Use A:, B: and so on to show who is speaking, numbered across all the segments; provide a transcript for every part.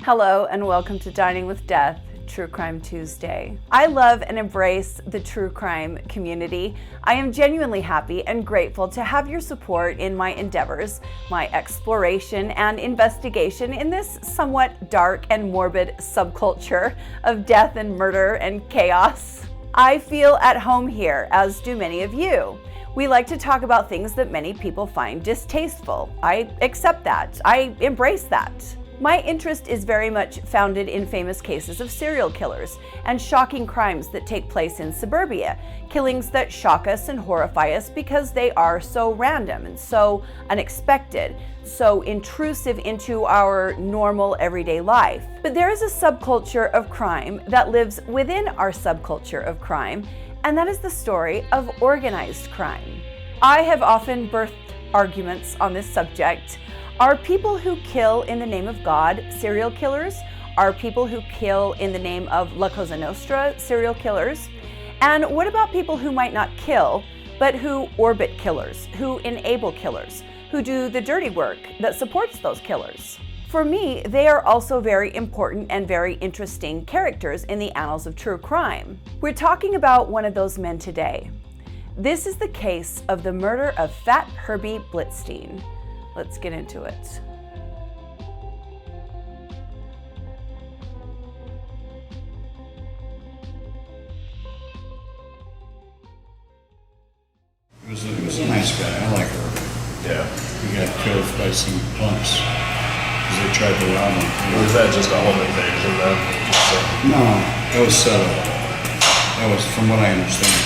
A: Hello and welcome to Dining with Death, True Crime Tuesday. I love and embrace the true crime community. I am genuinely happy and grateful to have your support in my endeavors, my exploration and investigation in this somewhat dark and morbid subculture of death and murder and chaos. I feel at home here, as do many of you. We like to talk about things that many people find distasteful. I accept that. I embrace that. My interest is very much founded in famous cases of serial killers and shocking crimes that take place in suburbia, killings that shock us and horrify us because they are so random and so unexpected, so intrusive into our normal everyday life. But there is a subculture of crime that lives within our subculture of crime, and that is the story of organized crime. I have often birthed arguments on this subject. Are people who kill in the name of God serial killers? Are people who kill in the name of La Cosa Nostra serial killers? And what about people who might not kill, but who orbit killers, who enable killers, who do the dirty work that supports those killers? For me, they are also very important and very interesting characters in the annals of true crime. We're talking about one of those men today. This is the case of the murder of Fat Herbie Blitzstein. Let's get into it.
B: He was a nice guy. I like Herbie.
C: Yeah.
B: He got killed by some punks because they tried to rob him.
C: Or is that just a home invasion then?
B: No, that was set up. That was, from what I understand.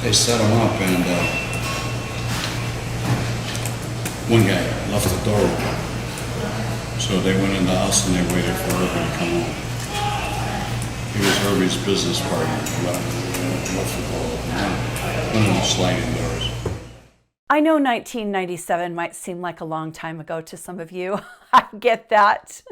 B: They set him up and one guy left the door open. So they went in the house and they waited for Herbie to come home. He was Herbie's business partner. Left the door open. One of the sliding doors.
A: I know 1997 might seem like a long time ago to some of you. I get that.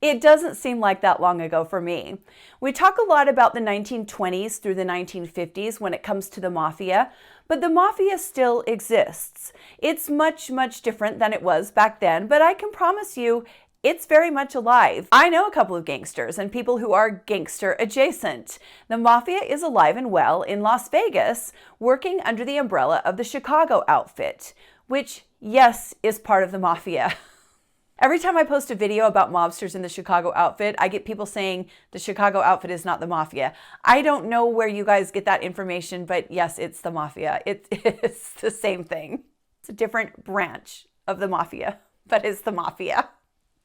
A: It doesn't seem like that long ago for me. We talk a lot about the 1920s through the 1950s when it comes to the Mafia, but the Mafia still exists. It's much, much different than it was back then, but I can promise you it's very much alive. I know a couple of gangsters and people who are gangster adjacent. The Mafia is alive and well in Las Vegas, working under the umbrella of the Chicago outfit, which, yes, is part of the Mafia. Every time I post a video about mobsters in the Chicago outfit, I get people saying the Chicago outfit is not the Mafia. I don't know where you guys get that information, but yes, it's the Mafia. It's the same thing. It's a different branch of the Mafia, but it's the Mafia.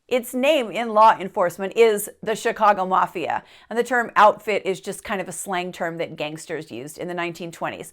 A: Its name in law enforcement is the Chicago Mafia, and the term outfit is just kind of a slang term that gangsters used in the 1920s.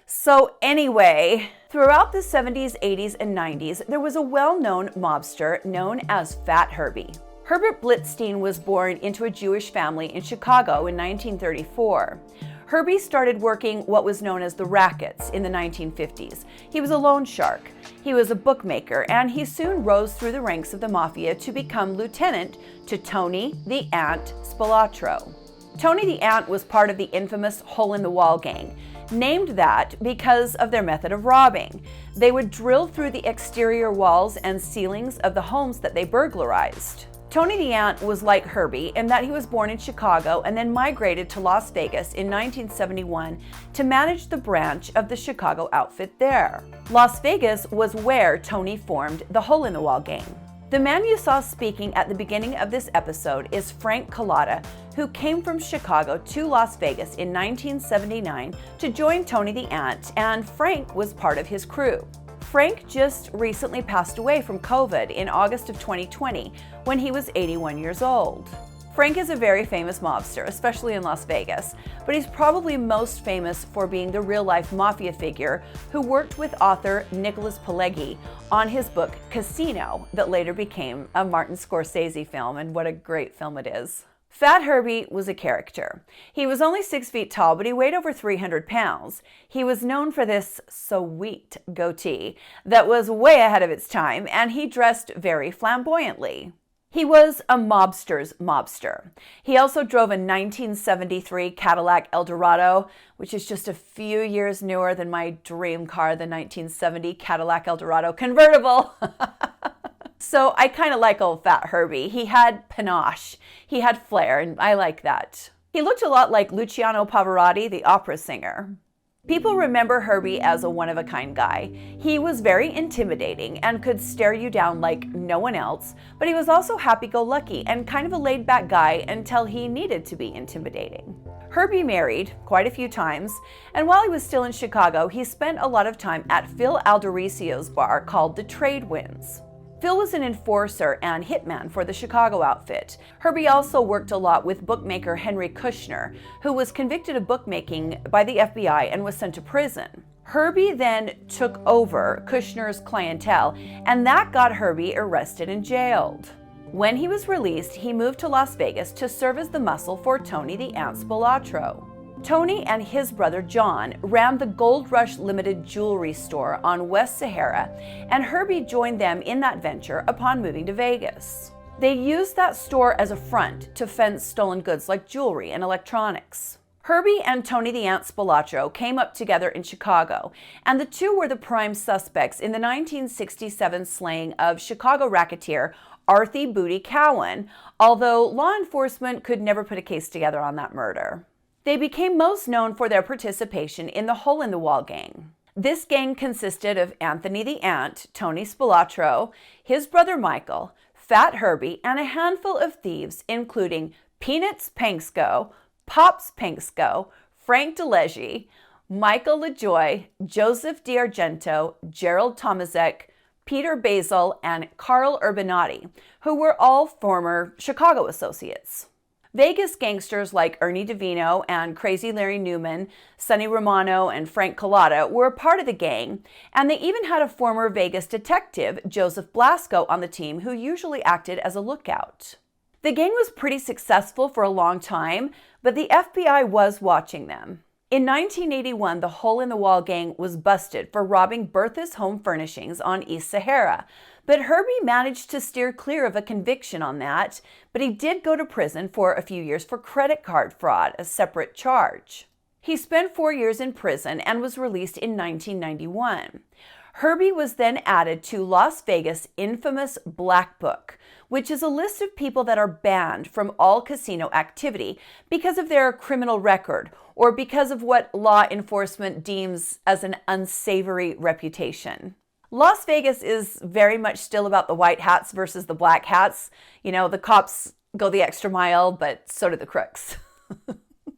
A: So anyway, throughout the 70s, 80s, and 90s, there was a well-known mobster known as Fat Herbie. Herbert Blitzstein was born into a Jewish family in Chicago in 1934. Herbie started working what was known as the rackets in the 1950s. He was a loan shark. He was a bookmaker, and he soon rose through the ranks of the Mafia to become lieutenant to Tony the Ant Spilotro. Tony the Ant was part of the infamous Hole-in-the-Wall gang, named that because of their method of robbing. They would drill through the exterior walls and ceilings of the homes that they burglarized. Tony the Ant was like Herbie in that he was born in Chicago and then migrated to Las Vegas in 1971 to manage the branch of the Chicago outfit there. Las Vegas was where Tony formed the Hole-in-the-Wall gang. The man you saw speaking at the beginning of this episode is Frank Collada, who came from Chicago to Las Vegas in 1979 to join Tony the Ant, and Frank was part of his crew. Frank just recently passed away from COVID in August of 2020 when he was 81 years old. Frank is a very famous mobster, especially in Las Vegas, but he's probably most famous for being the real-life mafia figure who worked with author Nicholas Pileggi on his book Casino that later became a Martin Scorsese film, and what a great film it is. Fat Herbie was a character. He was only 6 feet tall, but he weighed over 300 pounds. He was known for this sweet goatee that was way ahead of its time, and he dressed very flamboyantly. He was a mobster's mobster. He also drove a 1973 Cadillac Eldorado, which is just a few years newer than my dream car, the 1970 Cadillac Eldorado convertible. So I kind of like old Fat Herbie. He had panache, he had flair, and I like that. He looked a lot like Luciano Pavarotti, the opera singer. People remember Herbie as a one-of-a-kind guy. He was very intimidating and could stare you down like no one else, but he was also happy-go-lucky and kind of a laid-back guy until he needed to be intimidating. Herbie married quite a few times, and while he was still in Chicago, he spent a lot of time at Phil Aldericio's bar called the Trade Winds. Phil was an enforcer and hitman for the Chicago outfit. Herbie also worked a lot with bookmaker Henry Kushner, who was convicted of bookmaking by the FBI and was sent to prison. Herbie then took over Kushner's clientele, and that got Herbie arrested and jailed. When he was released, he moved to Las Vegas to serve as the muscle for Tony the Ant Spilotro. Tony and his brother John ran the Gold Rush Limited jewelry store on West Sahara, and Herbie joined them in that venture upon moving to Vegas. They used that store as a front to fence stolen goods like jewelry and electronics. Herbie and Tony the Ant Spilotro came up together in Chicago, and the two were the prime suspects in the 1967 slaying of Chicago racketeer Arthie Booty Cowan, although law enforcement could never put a case together on that murder. They became most known for their participation in the Hole-in-the-Wall gang. This gang consisted of Anthony the Ant, Tony Spilotro, his brother Michael, Fat Herbie, and a handful of thieves, including Peanuts Panksco, Pops Panksco, Frank DeLegge, Michael LaJoy, Joseph D'Argento, Gerald Tomaszek, Peter Basil, and Carl Urbanati, who were all former Chicago associates. Vegas gangsters like Ernie DeVino and Crazy Larry Newman, Sonny Romano, and Frank Collada were a part of the gang, and they even had a former Vegas detective, Joseph Blasco, on the team who usually acted as a lookout. The gang was pretty successful for a long time, but the FBI was watching them. In 1981, the Hole-in-the-Wall gang was busted for robbing Bertha's Home Furnishings on East Sahara, but Herbie managed to steer clear of a conviction on that, but he did go to prison for a few years for credit card fraud, a separate charge. He spent 4 years in prison and was released in 1991. Herbie was then added to Las Vegas' infamous Black Book, which is a list of people that are banned from all casino activity because of their criminal record or because of what law enforcement deems as an unsavory reputation. Las Vegas is very much still about the white hats versus the black hats. You know, the cops go the extra mile, but so do the crooks.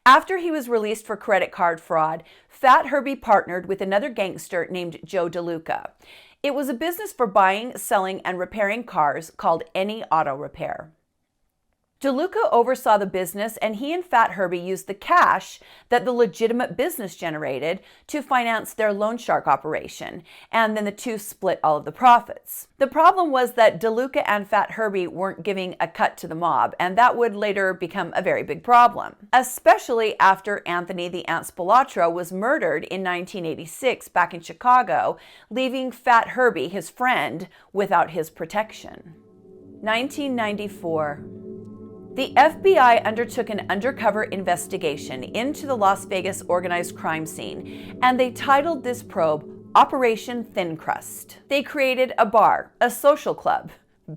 A: After he was released for credit card fraud, Fat Herbie partnered with another gangster named Joe DeLuca. It was a business for buying, selling, and repairing cars called Any Auto Repair. DeLuca oversaw the business, and he and Fat Herbie used the cash that the legitimate business generated to finance their loan shark operation, and then the two split all of the profits. The problem was that DeLuca and Fat Herbie weren't giving a cut to the mob, and that would later become a very big problem, especially after Anthony the Ant Spilotro was murdered in 1986 back in Chicago, leaving Fat Herbie, his friend, without his protection. 1994. The FBI undertook an undercover investigation into the Las Vegas organized crime scene, and they titled this probe Operation Thin Crust. They created a bar, a social club,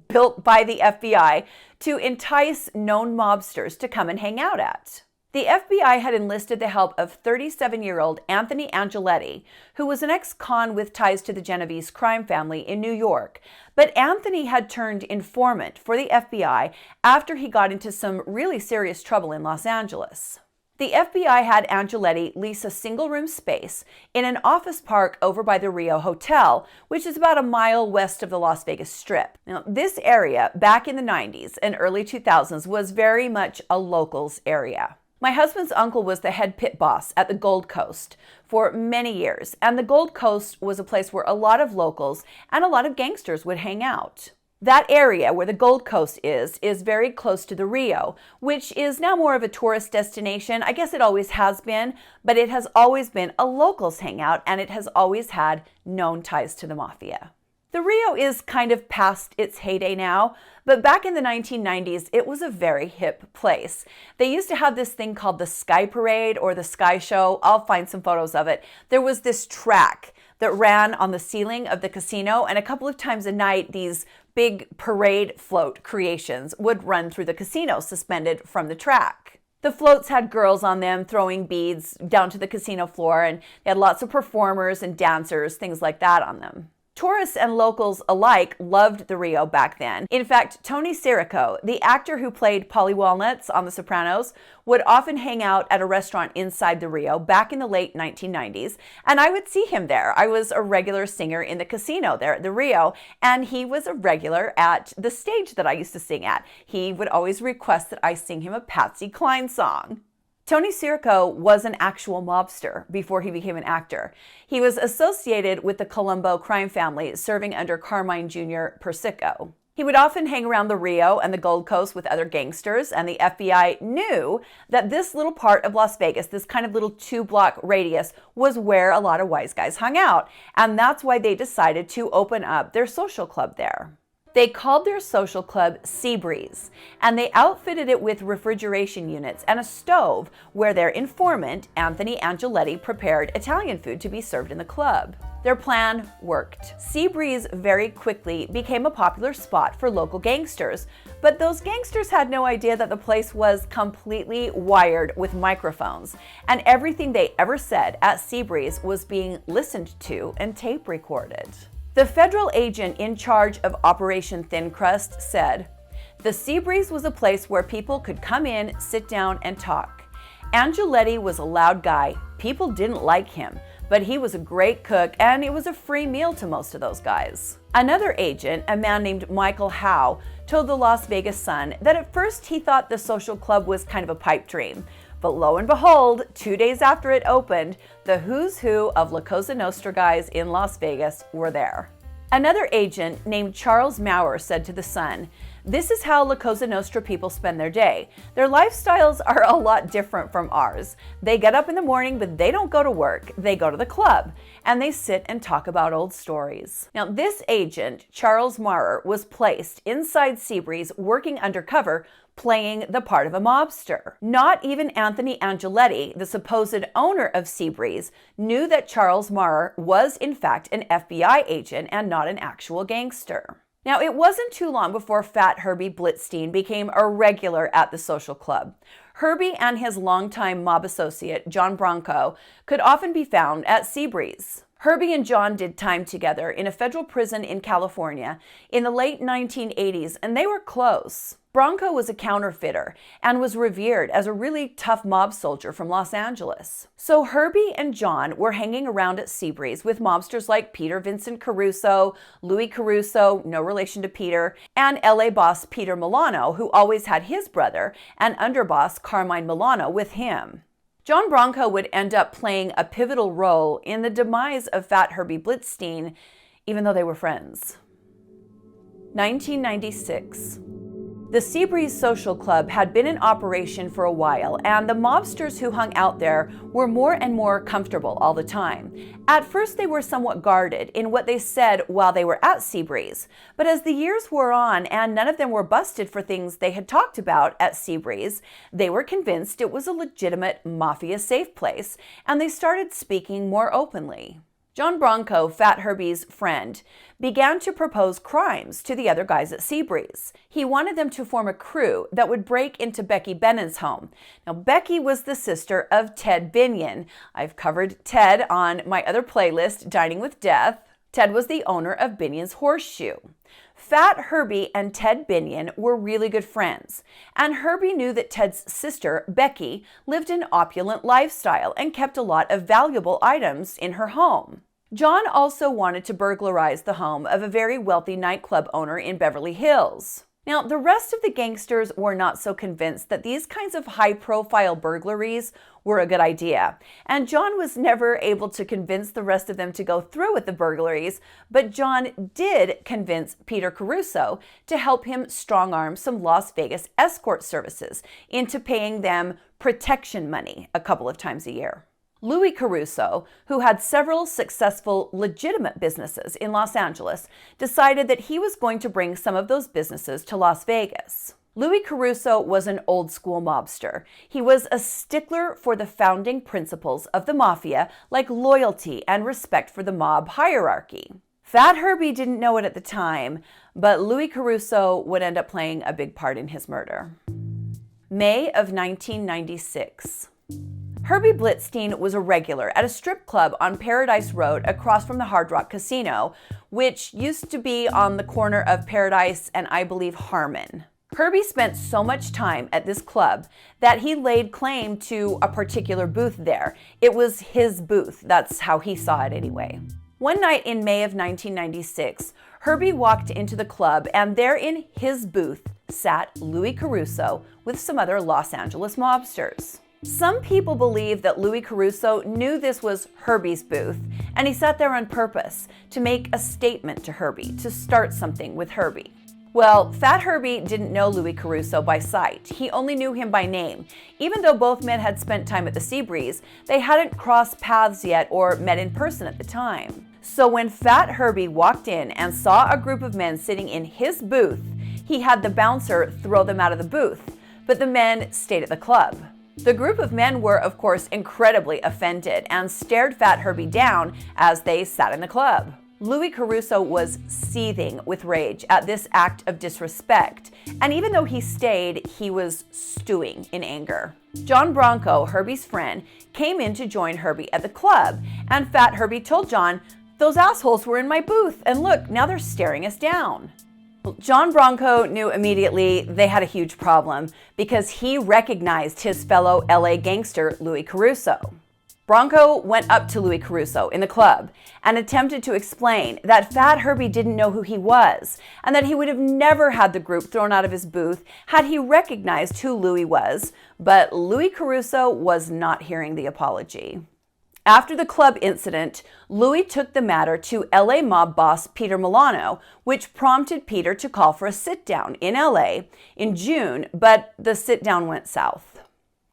A: built by the FBI to entice known mobsters to come and hang out at. The FBI had enlisted the help of 37-year-old Anthony Angeletti, who was an ex-con with ties to the Genovese crime family in New York. But Anthony had turned informant for the FBI after he got into some really serious trouble in Los Angeles. The FBI had Angeletti lease a single-room space in an office park over by the Rio Hotel, which is about a mile west of the Las Vegas Strip. Now, this area, back in the 90s and early 2000s, was very much a locals area. My husband's uncle was the head pit boss at the Gold Coast for many years, and the Gold Coast was a place where a lot of locals and a lot of gangsters would hang out. That area where the Gold Coast is very close to the Rio, which is now more of a tourist destination. I guess it always has been, but it has always been a locals hangout, and it has always had known ties to the Mafia. The Rio is kind of past its heyday now, but back in the 1990s, it was a very hip place. They used to have this thing called the Sky Parade or the Sky Show. I'll find some photos of it. There was this track that ran on the ceiling of the casino, and a couple of times a night, these big parade float creations would run through the casino suspended from the track. The floats had girls on them throwing beads down to the casino floor, and they had lots of performers and dancers, things like that on them. Tourists and locals alike loved the Rio back then. In fact, Tony Sirico, the actor who played Polly Walnuts on The Sopranos, would often hang out at a restaurant inside the Rio back in the late 1990s, and I would see him there. I was a regular singer in the casino there at the Rio, and he was a regular at the stage that I used to sing at. He would always request that I sing him a Patsy Cline song. Tony Sirico was an actual mobster before he became an actor. He was associated with the Colombo crime family, serving under Carmine Jr. Persico. He would often hang around the Rio and the Gold Coast with other gangsters, and the FBI knew that this little part of Las Vegas, this kind of little 2-block radius, was where a lot of wise guys hung out, and that's why they decided to open up their social club there. They called their social club Seabreeze, and they outfitted it with refrigeration units and a stove where their informant, Anthony Angeletti, prepared Italian food to be served in the club. Their plan worked. Seabreeze very quickly became a popular spot for local gangsters, but those gangsters had no idea that the place was completely wired with microphones, and everything they ever said at Seabreeze was being listened to and tape recorded. The federal agent in charge of Operation Thin Crust said, "The Seabreeze was a place where people could come in, sit down, and talk. Angeletti was a loud guy. People didn't like him, but he was a great cook, and it was a free meal to most of those guys." Another agent, a man named Michael Howe, told the Las Vegas Sun that at first he thought the social club was kind of a pipe dream. But lo and behold, 2 days after it opened, the who's who of La Cosa Nostra guys in Las Vegas were there. Another agent named Charles Maurer said to The Sun, "This is how La Cosa Nostra people spend their day. Their lifestyles are a lot different from ours. They get up in the morning, but they don't go to work. They go to the club, and they sit and talk about old stories." Now, this agent, Charles Maurer, was placed inside Seabreeze working undercover, playing the part of a mobster. Not even Anthony Angeletti, the supposed owner of Seabreeze, knew that Charles Maurer was in fact an FBI agent and not an actual gangster. Now, it wasn't too long before Fat Herbie Blitzstein became a regular at the social club. Herbie and his longtime mob associate, John Bronco, could often be found at Seabreeze. Herbie and John did time together in a federal prison in California in the late 1980s, and they were close. Bronco was a counterfeiter and was revered as a really tough mob soldier from Los Angeles. So Herbie and John were hanging around at Seabreeze with mobsters like Peter Vincent Caruso, Louis Caruso, no relation to Peter, and LA boss Peter Milano, who always had his brother and underboss Carmine Milano with him. John Bronco would end up playing a pivotal role in the demise of Fat Herbie Blitzstein, even though they were friends. 1996. The Seabreeze Social Club had been in operation for a while, and the mobsters who hung out there were more and more comfortable all the time. At first, they were somewhat guarded in what they said while they were at Seabreeze, but as the years wore on and none of them were busted for things they had talked about at Seabreeze, they were convinced it was a legitimate Mafia safe place, and they started speaking more openly. John Bronco, Fat Herbie's friend, began to propose crimes to the other guys at Seabreeze. He wanted them to form a crew that would break into Becky Benen's home. Now, Becky was the sister of Ted Binion. I've covered Ted on my other playlist, Dining with Death. Ted was the owner of Binion's Horseshoe. Fat Herbie and Ted Binion were really good friends, and Herbie knew that Ted's sister, Becky, lived an opulent lifestyle and kept a lot of valuable items in her home. John also wanted to burglarize the home of a very wealthy nightclub owner in Beverly Hills. Now, the rest of the gangsters were not so convinced that these kinds of high-profile burglaries were a good idea, and John was never able to convince the rest of them to go through with the burglaries, but John did convince Peter Caruso to help him strong-arm some Las Vegas escort services into paying them protection money a couple of times a year. Louis Caruso, who had several successful legitimate businesses in Los Angeles, decided that he was going to bring some of those businesses to Las Vegas. Louis Caruso was an old-school mobster. He was a stickler for the founding principles of the Mafia, like loyalty and respect for the mob hierarchy. Fat Herbie didn't know it at the time, but Louis Caruso would end up playing a big part in his murder. May of 1996. Herbie Blitzstein was a regular at a strip club on Paradise Road across from the Hard Rock Casino, which used to be on the corner of Paradise and I believe Harmon. Herbie spent so much time at this club that he laid claim to a particular booth there. It was his booth. That's how he saw it anyway. One night in May of 1996, Herbie walked into the club and there in his booth sat Louis Caruso with some other Los Angeles mobsters. Some people believe that Louis Caruso knew this was Herbie's booth and he sat there on purpose to make a statement to Herbie, to start something with Herbie. Well, Fat Herbie didn't know Louis Caruso by sight. He only knew him by name. Even though both men had spent time at the Seabreeze, they hadn't crossed paths yet or met in person at the time. So when Fat Herbie walked in and saw a group of men sitting in his booth, he had the bouncer throw them out of the booth, but the men stayed at the club. The group of men were, of course, incredibly offended and stared Fat Herbie down as they sat in the club. Louis Caruso was seething with rage at this act of disrespect, and even though he stayed, he was stewing in anger. John Bronco, Herbie's friend, came in to join Herbie at the club, and Fat Herbie told John, "Those assholes were in my booth, and look, now they're staring us down." Well, John Bronco knew immediately they had a huge problem because he recognized his fellow LA gangster, Louis Caruso. Bronco went up to Louis Caruso in the club and attempted to explain that Fat Herbie didn't know who he was and that he would have never had the group thrown out of his booth had he recognized who Louis was, but Louis Caruso was not hearing the apology. After the club incident, Louis took the matter to LA mob boss Peter Milano, which prompted Peter to call for a sit-down in LA in June, but the sit-down went south.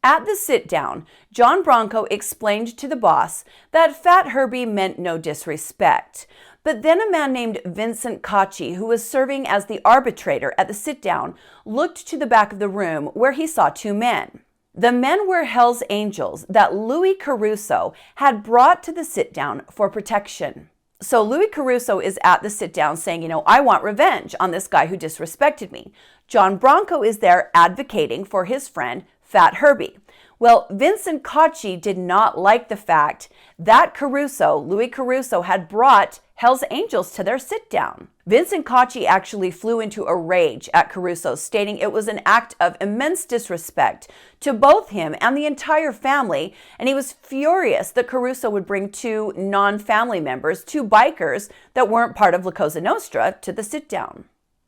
A: At the sit-down, John Bronco explained to the boss that Fat Herbie meant no disrespect. But then a man named Vincent Cacci, who was serving as the arbitrator at the sit-down, looked to the back of the room where he saw two men. The men were Hell's Angels that Louis Caruso had brought to the sit-down for protection. So Louis Caruso is at the sit-down saying, I want revenge on this guy who disrespected me. John Bronco is there advocating for his friend, Fat Herbie. Well, Vincent Cacci did not like the fact that Louis Caruso had brought Hell's Angels to their sit-down. Vincent Cacci actually flew into a rage at Caruso, stating it was an act of immense disrespect to both him and the entire family, and he was furious that Caruso would bring two non-family members, two bikers that weren't part of La Cosa Nostra, to the sit-down.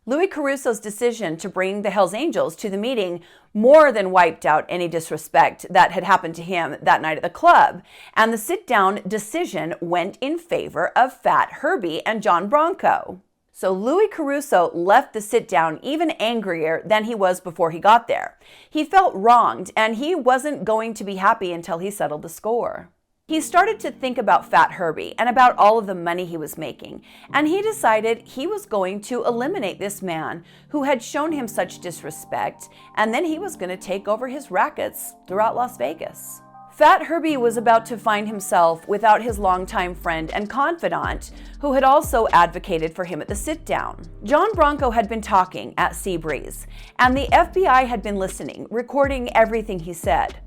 A: Louis Caruso's decision to bring the Hells Angels to the meeting more than wiped out any disrespect that had happened to him that night at the club, and the sit-down decision went in favor of Fat Herbie and John Bronco. So Louis Caruso left the sit-down even angrier than he was before he got there. He felt wronged, and he wasn't going to be happy until he settled the score. He started to think about Fat Herbie and about all of the money he was making, and he decided he was going to eliminate this man who had shown him such disrespect, and then he was going to take over his rackets throughout Las Vegas. Fat Herbie was about to find himself without his longtime friend and confidant, who had also advocated for him at the sit-down. John Bronco had been talking at Seabreeze, and the FBI had been listening, recording everything he said.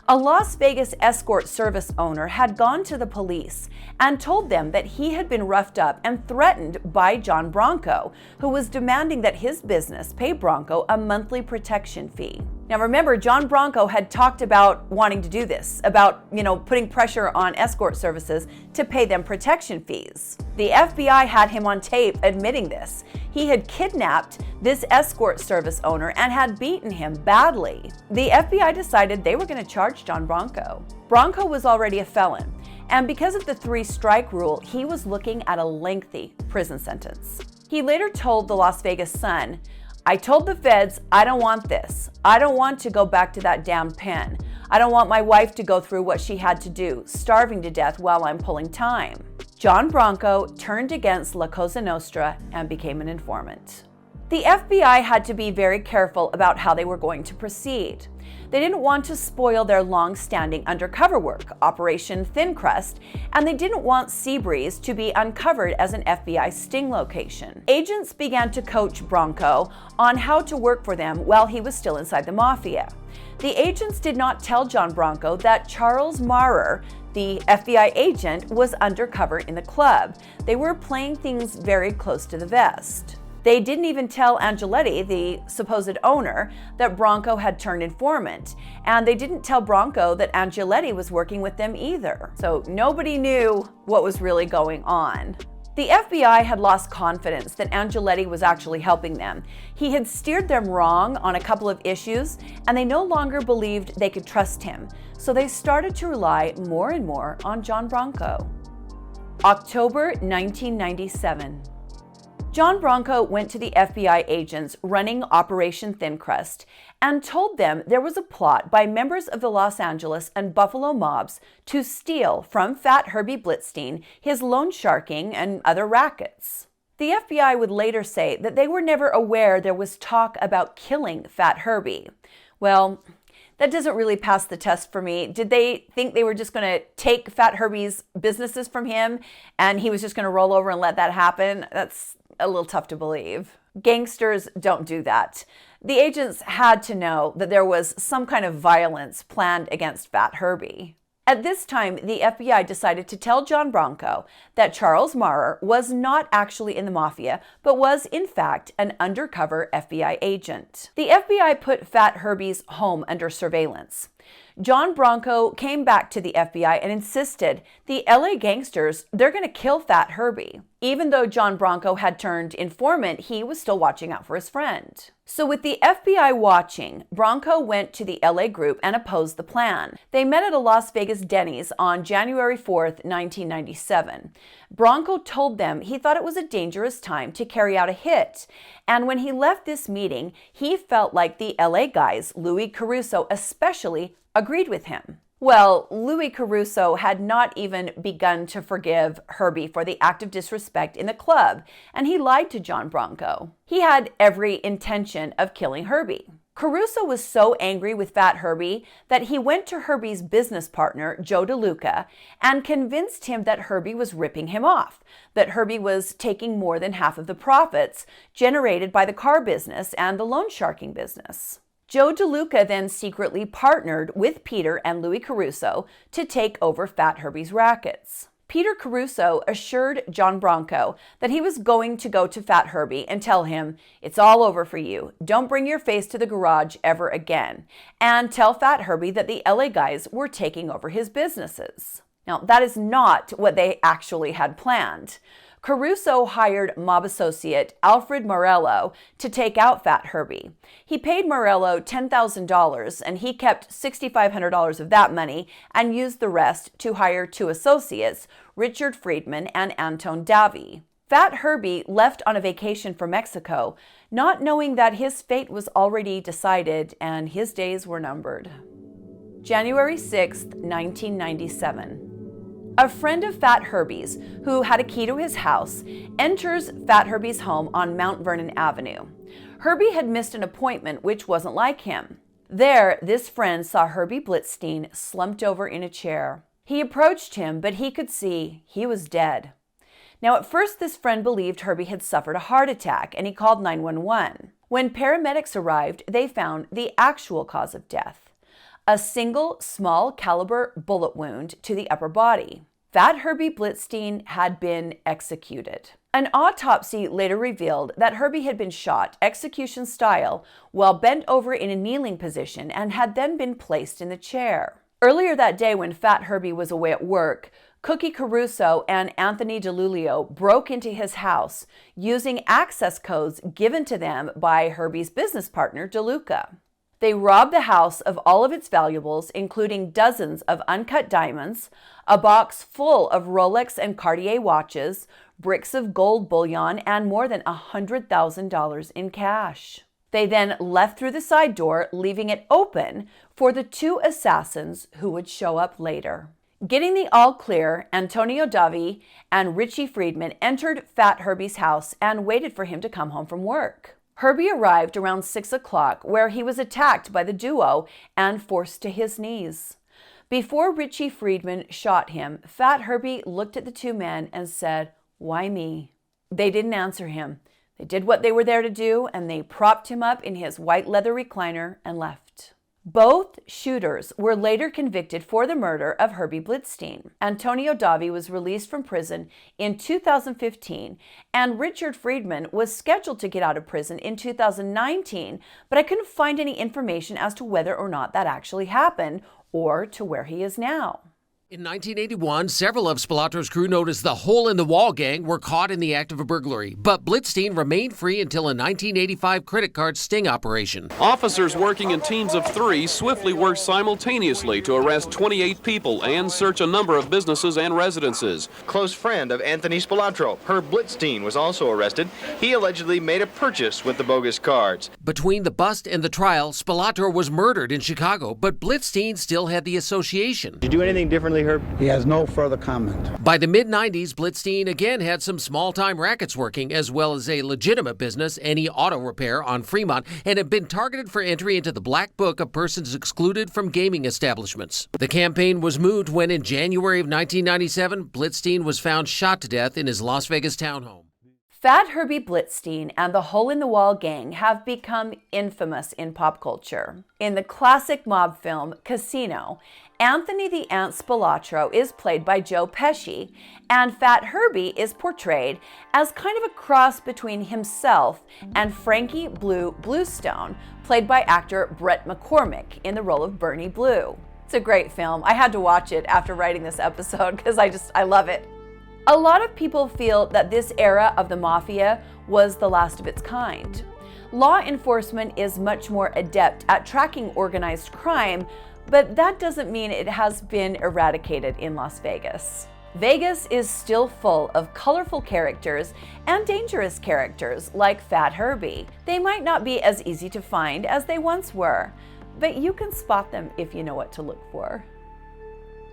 A: A Las Vegas escort service owner had gone to the police and told them that he had been roughed up and threatened by John Bronco, who was demanding that his business pay Bronco a monthly protection fee. Now remember, John Bronco had talked about wanting to do this, about, putting pressure on escort services to pay them protection fees. The FBI had him on tape admitting this. He had kidnapped this escort service owner and had beaten him badly. The FBI decided they were going to charge John Bronco. Bronco was already a felon, and because of the 3-strike rule, he was looking at a lengthy prison sentence. He later told the Las Vegas Sun, "I told the feds, I don't want this. I don't want to go back to that damn pen. I don't want my wife to go through what she had to do, starving to death while I'm pulling time." John Bronco turned against La Cosa Nostra and became an informant. The FBI had to be very careful about how they were going to proceed. They didn't want to spoil their long-standing undercover work, Operation Thin Crust, and they didn't want Seabreeze to be uncovered as an FBI sting location. Agents began to coach Bronco on how to work for them while he was still inside the Mafia. The agents did not tell John Bronco that Charles Maurer, the FBI agent, was undercover in the club. They were playing things very close to the vest. They didn't even tell Angeletti, the supposed owner, that Bronco had turned informant, and they didn't tell Bronco that Angeletti was working with them either. So nobody knew what was really going on. The FBI had lost confidence that Angeletti was actually helping them. He had steered them wrong on a couple of issues, and they no longer believed they could trust him. So they started to rely more and more on John Bronco. October 1997. John Bronco went to the FBI agents running Operation Thin Crust and told them there was a plot by members of the Los Angeles and Buffalo mobs to steal from Fat Herbie Blitzstein his loan sharking and other rackets. The FBI would later say that they were never aware there was talk about killing Fat Herbie. Well, that doesn't really pass the test for me. Did they think they were just going to take Fat Herbie's businesses from him and he was just going to roll over and let that happen? That's a little tough to believe. Gangsters don't do that. The agents had to know that there was some kind of violence planned against Fat Herbie. At this time, the FBI decided to tell John Bronco that Charles Maurer was not actually in the Mafia, but was in fact an undercover FBI agent. The FBI put Fat Herbie's home under surveillance. John Bronco came back to the FBI and insisted the LA gangsters, they're going to kill Fat Herbie. Even though John Bronco had turned informant, he was still watching out for his friend. So with the FBI watching, Bronco went to the LA group and opposed the plan. They met at a Las Vegas Denny's on January 4th, 1997. Bronco told them he thought it was a dangerous time to carry out a hit. And when he left this meeting, he felt like the LA guys, Louis Caruso especially, agreed with him. Well, Louis Caruso had not even begun to forgive Herbie for the act of disrespect in the club, and he lied to John Bronco. He had every intention of killing Herbie. Caruso was so angry with Fat Herbie that he went to Herbie's business partner, Joe DeLuca, and convinced him that Herbie was ripping him off, that Herbie was taking more than half of the profits generated by the car business and the loan sharking business. Joe DeLuca then secretly partnered with Peter and Louis Caruso to take over Fat Herbie's rackets. Peter Caruso assured John Bronco that he was going to go to Fat Herbie and tell him, "It's all over for you. Don't bring your face to the garage ever again." And tell Fat Herbie that the LA guys were taking over his businesses. Now, that is not what they actually had planned. Caruso hired mob associate Alfred Morello to take out Fat Herbie. He paid Morello $10,000 and he kept $6,500 of that money and used the rest to hire two associates, Richard Friedman and Anton Davy. Fat Herbie left on a vacation for Mexico, not knowing that his fate was already decided and his days were numbered. January 6th, 1997. A friend of Fat Herbie's, who had a key to his house, enters Fat Herbie's home on Mount Vernon Avenue. Herbie had missed an appointment which wasn't like him. There, this friend saw Herbie Blitzstein slumped over in a chair. He approached him, but he could see he was dead. Now, at first, this friend believed Herbie had suffered a heart attack, and he called 911. When paramedics arrived, they found the actual cause of death: a single small caliber bullet wound to the upper body. Fat Herbie Blitzstein had been executed. An autopsy later revealed that Herbie had been shot execution style while bent over in a kneeling position and had then been placed in the chair. Earlier that day, when Fat Herbie was away at work, Cookie Caruso and Anthony DeLulio broke into his house using access codes given to them by Herbie's business partner, DeLuca. They robbed the house of all of its valuables, including dozens of uncut diamonds, a box full of Rolex and Cartier watches, bricks of gold bullion, and more than $100,000 in cash. They then left through the side door, leaving it open for the two assassins who would show up later. Getting the all clear, Antonio Davi and Richie Friedman entered Fat Herbie's house and waited for him to come home from work. Herbie arrived around 6 o'clock, where he was attacked by the duo and forced to his knees. Before Richie Friedman shot him, Fat Herbie looked at the two men and said, "Why me?" They didn't answer him. They did what they were there to do, and they propped him up in his white leather recliner and left. Both shooters were later convicted for the murder of Herbie Blitzstein. Antonio Davi was released from prison in 2015, and Richard Friedman was scheduled to get out of prison in 2019, but I couldn't find any information as to whether or not that actually happened or to where he is now.
D: In 1981, several of Spilotro's crew noticed the hole-in-the-wall gang were caught in the act of a burglary, but Blitzstein remained free until a 1985 credit card sting operation.
E: Officers working in teams of 3 swiftly worked simultaneously to arrest 28 people and search a number of businesses and residences.
F: Close friend of Anthony Spilotro, Herb Blitzstein, was also arrested. He allegedly made a purchase with the bogus cards.
D: Between the bust and the trial, Spilotro was murdered in Chicago, but Blitzstein still had the association.
F: Did you do anything differently, Herb?
G: He has no further comment.
D: By the mid-90s, Blitzstein again had some small-time rackets working, as well as a legitimate business, Any Auto Repair, on Fremont, and had been targeted for entry into the Black Book of persons excluded from gaming establishments. The campaign was moved when, in January of 1997, Blitzstein was found shot to death in his Las Vegas townhome.
A: Fat Herbie Blitzstein and the Hole-in-the-Wall gang have become infamous in pop culture. In the classic mob film Casino, Anthony the Ant Spilotro is played by Joe Pesci, and Fat Herbie is portrayed as kind of a cross between himself and Frankie Blue Bluestone, played by actor Brett McCormick in the role of Bernie Blue. It's a great film. I had to watch it after writing this episode because I love it. A lot of people feel that this era of the Mafia was the last of its kind. Law enforcement is much more adept at tracking organized crime, but that doesn't mean it has been eradicated in Las Vegas. Vegas is still full of colorful characters and dangerous characters like Fat Herbie. They might not be as easy to find as they once were, but you can spot them if you know what to look for.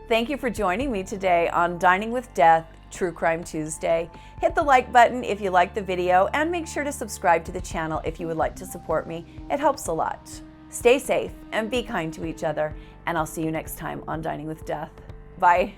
A: Thank you for joining me today on Dining with Death, True Crime Tuesday. Hit the like button if you liked the video, and make sure to subscribe to the channel if you would like to support me. It helps a lot. Stay safe and be kind to each other, and I'll see you next time on Dining with Death. Bye.